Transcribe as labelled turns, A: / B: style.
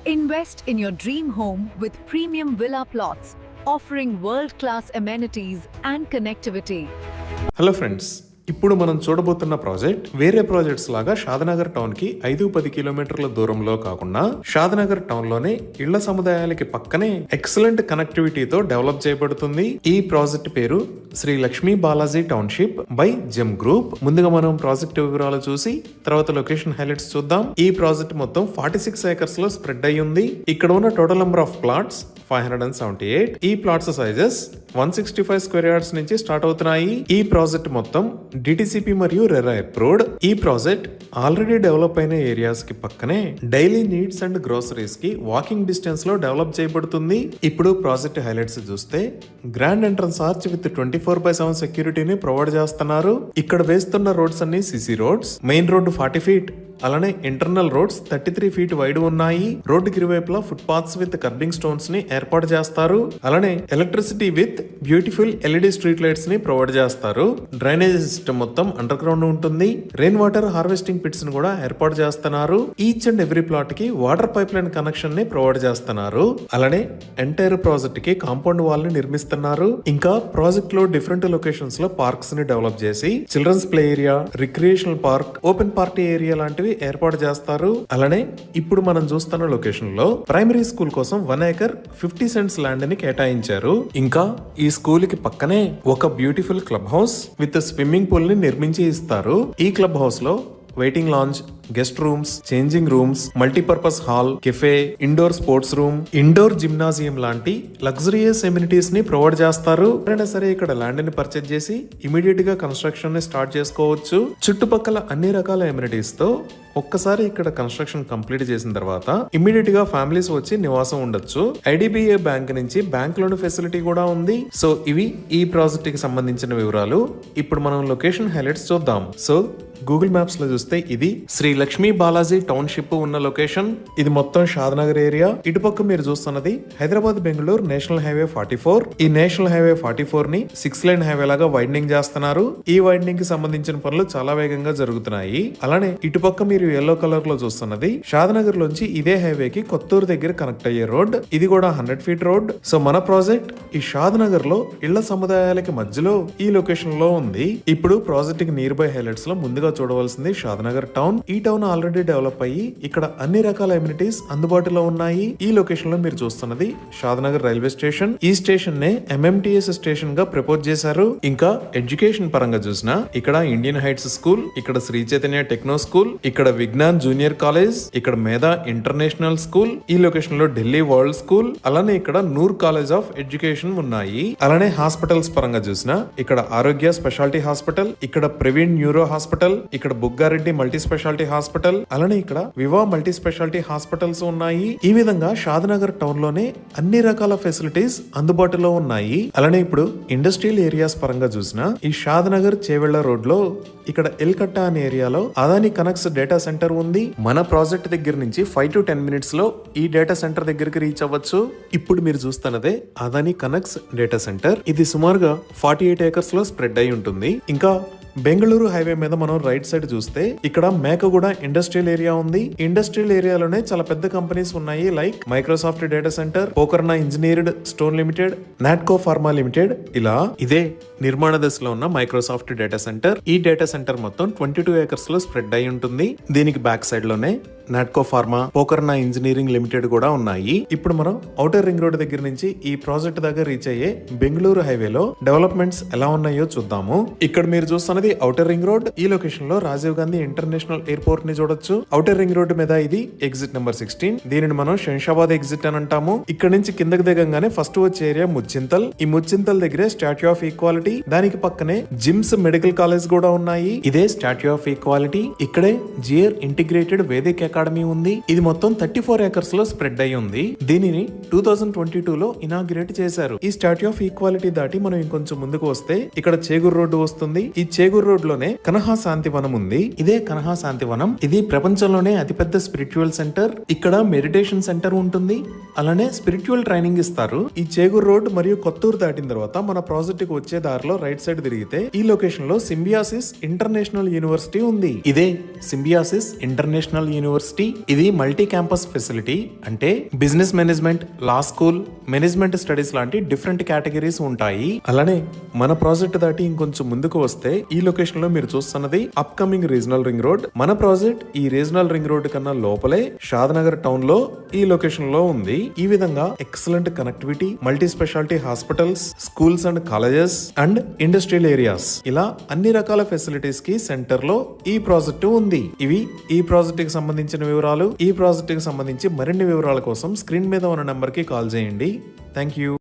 A: Invest in your dream home with premium villa plots, offering world-class amenities and connectivity.
B: Hello friends, ఇప్పుడు మనం చూడబోతున్న project వేరే projects లాగా Shadnagar town కి 5-10 కిలోమీటర్ల దూరంలో కాకుండా షాద్నగర్ టౌన్ లోనే ఇళ్ల సముదాయాలకి పక్కనే ఎక్సలెంట్ కనెక్టివిటీతో డెవలప్ చేయబడుతుంది. ఈ ప్రాజెక్ట్ పేరు Sri Lakshmi Balaji township by Gem group. ముందుగా మనం ప్రాజెక్ట్ వివరాలు చూసి తర్వాత లొకేషన్ హైలైట్స్ చూద్దాం. ఈ ప్రాజెక్ట్ మొత్తం 46 ఏకర్స్ లో స్ప్రెడ్ అయి ఉంది. ఇక్కడ ఉన్న టోటల్ నెంబర్ ఆఫ్ ప్లాట్స్ 578. ఈ ప్లాట్స్ సైజెస్ 165 స్క్వేర్ యార్డ్స్ నుంచి స్టార్ట్ అవుతున్నాయి. ఈ ప్రాజెక్ట్ మొత్తం డిటిసిపి మరియు రెరా అప్రూవ్డ్. ఈ ప్రాజెక్ట్ ఆల్రెడీ డెవలప్ అయిన ఏరియాస్ కి పక్కనే డైలీ నీడ్స్ అండ్ గ్రోసరీస్ కి వాకింగ్ డిస్టెన్స్ లో డెవలప్ చేయబడుతుంది. ఇప్పుడు ప్రాజెక్ట్ హైలైట్స్ చూస్తే గ్రాండ్ ఎంట్రన్స్ ఆర్చ్ విత్ 24/7 సెక్యూరిటీని ప్రొవైడ్ చేస్తున్నారు. ఇక్కడ వేస్తున్న రోడ్స్ అన్ని CC roads. Main road 40 feet, అలానే ఇంటర్నల్ రోడ్స్ 33 ఫీట్ వైడ్ ఉన్నాయి. రోడ్డుకి ఇరువైపులా foot paths with curbing stones ని ఏర్పాటు చేస్తారు. అలానే electricity with beautiful LED street lights ని ప్రొవైడ్ చేస్తారు. డ్రైనేజ్ సిస్టమ్ మొత్తం అండర్ గ్రౌండ్ ఉంటుంది. రెయిన్ వాటర్ హార్వెస్టింగ్ పిట్స్ ని కూడా ఏర్పాటు చేస్తున్నారు. ఈచ్ అండ్ ఎవ్రీ ప్లాట్ కి వాటర్ పైప్ లైన్ కనెక్షన్ ని ప్రొవైడ్ చేస్తున్నారు. అలానే ఎంటైర్ ప్రాజెక్ట్ కి కాంపౌండ్ వాల్ ని నిర్మిస్తున్నారు. ఇంకా ప్రాజెక్ట్ లో డిఫరెంట్ లొకేషన్స్ లో పార్క్స్ ని డెవలప్ చేసి children's play area, recreational park, open party area లాంటివి ఏర్పాటు చేస్తారు. అలానే ఇప్పుడు మనం చూస్తున్న లొకేషన్ లో ప్రైమరీ స్కూల్ కోసం 1 ఏకర్ 50 సెంట్స్ ల్యాండ్ ని కేటాయించారు. ఇంకా ఈ స్కూల్ కి పక్కనే ఒక beautiful club house with swimming pool ని నిర్మించి ఇస్తారు. ఈ క్లబ్ హౌస్ లో waiting lounge, guest rooms, changing rooms, multipurpose hall, cafe, indoor sports room, indoor gymnasium లాంటి లగ్జరియస్ ఎమ్యూనిటీస్ ని ప్రొవైడ్ చేస్తారు. ఎవరైనా సరే ఇక్కడ ల్యాండ్ ని పర్చేజ్ చేసి ఇమీడియట్ గా కన్స్ట్రక్షన్ ని స్టార్ట్ చేసుకోవచ్చు. చుట్టుపక్కల అన్ని రకాల ఎమ్యూనిటీస్ తో ఒక్కసారి ఇక్కడ కన్స్ట్రక్షన్ కంప్లీట్ చేసిన తర్వాత ఇమీడియట్ గా ఫ్యామిలీస్ వచ్చి నివాసం ఉండొచ్చు. ఐడిబిఐ బ్యాంక్ నుంచి బ్యాంక్ లోన్ ఫెసిలిటీ కూడా ఉంది. సో ఇవి ఈ ప్రాజెక్ట్ కి సంబంధించిన వివరాలు. ఇప్పుడు మనం లొకేషన్ హైలైట్స్ చూద్దాం. సో గూగుల్ మ్యాప్స్ లో చూస్తే ఇది శ్రీ లక్ష్మీ బాలాజీ టౌన్షిప్ ఉన్న లొకేషన్. ఇది మొత్తం షాద్నగర్ ఏరియా. ఇటుపక్క మీరు చూస్తున్నది హైదరాబాద్ బెంగళూరు నేషనల్ హైవే 44. ఈ నేషనల్ హైవే 44 ని 6 లైన్ హైవే లాగా వైడనింగ్ చేస్తున్నారు. ఈ వైడనింగ్ కి సంబంధించిన పనులు చాలా వేగంగా జరుగుతున్నాయి. అలానే ఇటుపక్క మీరు ఎల్లో కలర్ లో చూస్తున్నది షాద్నగర్ లోంచి ఇదే హైవే కి కొత్తూరు దగ్గర కనెక్ట్ అయ్యే రోడ్. ఇది కూడా 100 ఫీట్ రోడ్. సో మన ప్రాజెక్ట్ ఈ షాద్నగర్ లో ఇళ్ల సముదాయాలకి మధ్యలో ఈ లొకేషన్ లో ఉంది. ఇప్పుడు ప్రాజెక్ట్ కి నియర్ బై హైలైట్స్ లో ముందుగా చూడవలసింది షాద్నగర్ టౌన్. ఈ టౌన్ ఆల్రెడీ డెవలప్ అయ్యి ఇక్కడ అన్ని రకాల ఎమ్యూనిటీస్ అందుబాటులో ఉన్నాయి. ఈ లొకేషన్ లో మీరు చూస్తున్నది షాద్నగర్ రైల్వే స్టేషన్. ఈ స్టేషన్ నే ఎంఎంటీఎస్ స్టేషన్ గా ప్రపోజ్ చేశారు. ఇంకా ఎడ్యుకేషన్ పరంగా చూసినా ఇక్కడ ఇండియన్ హైట్స్ స్కూల్, ఇక్కడ శ్రీ చైతన్య టెక్నో స్కూల్, ఇక్కడ విజ్ఞాన్ జూనియర్ కాలేజ్, ఇక్కడ మేధా ఇంటర్నేషనల్ స్కూల్, ఈ లొకేషన్ లో ఢిల్లీ వరల్డ్ స్కూల్, అలానే ఇక్కడ నూర్ కాలేజ్ ఆఫ్ ఎడ్యుకేషన్ ఉన్నాయి. అలానే హాస్పిటల్స్ పరంగా చూసినా ఇక్కడ ఆరోగ్య స్పెషాలిటీ హాస్పిటల్, ఇక్కడ ప్రవీణ్ న్యూరో హాస్పిటల్, ఇక్కడ బుగ్గారెడ్డి మల్టీ స్పెషాలిటీ హాస్పిటల్, అలానే ఇక్కడ వివా మల్టీ స్పెషాలిటీ హాస్పిటల్స్ ఉన్నాయి. ఈ విధంగా షాద్నగర్ టౌన్ లోనే అన్ని రకాల ఫెసిలిటీస్ అందుబాటులో ఉన్నాయి. అలానే ఇప్పుడు ఇండస్ట్రియల్ ఏరియాస్ పరంగా చూసినా ఈ షాద్నగర్ చేవెళ్ల రోడ్ లో ఇక్కడ ఎల్కట్టా అనే ఏరియాలో అదాని కనెక్ట్స్ డేటా సెంటర్ ఉంది. మన ప్రాజెక్ట్ దగ్గర నుంచి 5 to 10 మినిట్స్ లో ఈ డేటా సెంటర్ దగ్గరికి రీచ్ అవ్వచ్చు. ఇప్పుడు మీరు చూస్తున్నదే అదాని కనెక్ట్స్ డేటా సెంటర్. ఇది సుమారుగా 48 ఏకర్స్ లో స్ప్రెడ్ అయి ఉంటుంది. ఇంకా బెంగళూరు హైవే మీద మనం రైట్ సైడ్ చూస్తే ఇక్కడ మేకగూడ ఇండస్ట్రియల్ ఏరియా ఉంది. ఇండస్ట్రియల్ ఏరియాలోనే చాలా పెద్ద కంపెనీస్ ఉన్నాయి. Like Microsoft data centre, Pokarna engineered stone limited, Natco pharma limited. ఇలా ఇదే నిర్మాణ దశలో ఉన్న మైక్రోసాఫ్ట్ డేటా సెంటర్. ఈ డేటా సెంటర్ మొత్తం 22 ఏకర్స్ లో స్ప్రెడ్ అయి ఉంటుంది. దీనికి బ్యాక్ సైడ్ లోనే Natco pharma, Pokarna engineering limited కూడా ఉన్నాయి. ఇప్పుడు మనం ఔటర్ రింగ్ రోడ్ దగ్గర నుంచి ఈ ప్రాజెక్ట్ దగ్గర రీచ్ అయ్యే బెంగళూరు హైవేలో డెవలప్మెంట్స్ ఎలా ఉన్నాయో చూద్దాము. ఇక్కడ మీరు చూస్తున్నది ఔటర్ రింగ్ రోడ్. ఈ లొకేషన్ లో రాజీవ్ గాంధీ ఇంటర్నేషనల్ ఎయిర్పోర్ట్ ని చూడొచ్చు. ఔటర్ రింగ్ రోడ్ మీద ఇది ఎగ్జిట్ నెంబర్ 16. దీనిని మనం శంషాబాద్ ఎగ్జిట్ అని అంటాము. ఇక్కడ నుంచి కిందకి దిగంగానే ఫస్ట్ వచ్చే ఏరియా ముచ్చింతల్. ఈ ముచ్చింతల్ దగ్గరే స్టాట్యూ ఆఫ్ ఈక్వాలిటీ, దానికి పక్కనే జిమ్స్ మెడికల్ కాలేజ్ కూడా ఉన్నాయి. ఇదే స్టాట్యూ ఆఫ్ ఈక్వాలిటీ. ఇక్కడే జియర్ ఇంటిగ్రేటెడ్ వేదిక్ అకాడమీ ఉంది. ఇది మొత్తం 34 ఏకర్స్ లో స్ప్రెడ్ అయి ఉంది. దీనిని 2022 లో ఇనాగ్రేట్ చేశారు. ఈ స్టాట్యూ ఆఫ్ ఈక్వాలిటీ దాటి మనం ఇంకొంచెం ముందుకు వస్తే ఇక్కడ చేగూరు రోడ్డు వస్తుంది. ఈ చేగూరు రోడ్ లోనే కనహా శాంతివనం ఉంది. ఇదే కనహా శాంతివనం. ఇది ప్రపంచంలోనే అతిపెద్ద స్పిరిచువల్ సెంటర్. ఇక్కడ మెడిటేషన్ సెంటర్ ఉంటుంది. అలానే స్పిరిచువల్ ట్రైనింగ్ ఇస్తారు. ఈ చేగూరు రోడ్ మరియు కొత్తూరు దాటిన తర్వాత మన ప్రాజెక్ట్ కి వచ్చే దారిలో రైట్ సైడ్ తిరిగితే ఈ లొకేషన్ లో సింబియాసిస్ ఇంటర్నేషనల్ యూనివర్సిటీ ఉంది. ఇదే సింబియాసిస్ ఇంటర్నేషనల్ యూనివర్సిటీ యూనివర్సిటీ. ఇది మల్టీ క్యాంపస్ ఫెసిలిటీ, అంటే బిజినెస్ మేనేజ్మెంట్, లా స్కూల్, మేనేజ్మెంట్ స్టడీస్ లాంటి డిఫరెంట్ కేటగిరీస్ ఉంటాయి. అలానే మన ప్రాజెక్ట్ దాటి ఇంకొంచెం ముందుకు వస్తే ఈ లొకేషన్ లో మీరు చూస్తున్నది అప్కమింగ్ రీజనల్ రింగ్ రోడ్. మన ప్రాజెక్ట్ ఈ రీజనల్ రింగ్ రోడ్ కన్నా లోపలే షాద్నగర్ టౌన్ లో ఈ లొకేషన్ లో ఉంది. ఈ విధంగా excellent connectivity, multi speciality hospitals, schools and colleges and industrial areas, ఇలా అన్ని రకాల ఫెసిలిటీస్ కి సెంటర్ లో ఈ ప్రాజెక్టు ఉంది. ఇవి ఈ ప్రాజెక్ట్ కి సంబంధించిన వివరాలు. ఈ ప్రాజెక్ట్ కి సంబంధించి మరిన్ని వివరాల కోసం స్క్రీన్ మీద ఉన్న నెంబర్ కి కాల్ చేయండి. Thank you.